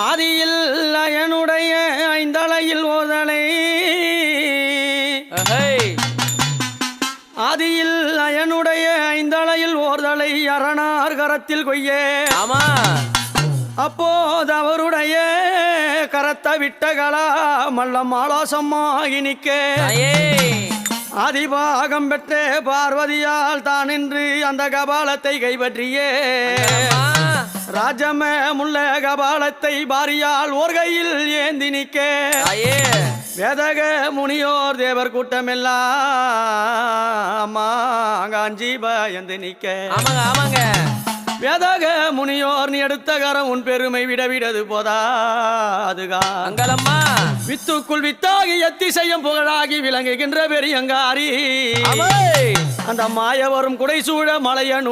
ஆதியில் என்னுடைய ஐந்தலையில் ஓதலை ஆதியில் என்னுடைய ஐந்தலையில் ஓர்தலை அரணார் கரத்தில் கொய்யே ஆமா அப்போது அவருடைய கரத்தை விட்டகளா மல்லம் ஆலோசமாகி நிற்க அதிபாகம் பெற்றே பார்வதியால் தான் நின்று அந்த கபாலத்தை கைப்பற்றியே ராஜம முள்ள கபாலத்தை பாரியால் ஓர் கையில் ஏந்தி நிற்க வேதக முனியோர் தேவர் கூட்டமெல்லாம் அங்காஞ்சி பயந்து நிற்க ஆமாங்க ஆமாங்க வேதக முனியோர் நீ எடுத்த கரம் உன் பெருமை விடவிடது போதாதுகா அங்கலம்மா வித்துக்குள் வித்தாகி எத்திசையும் புகழாகி விளங்குகின்ற பெரியங்காரி அந்த மாயவரும் குடைசூழ மலையனு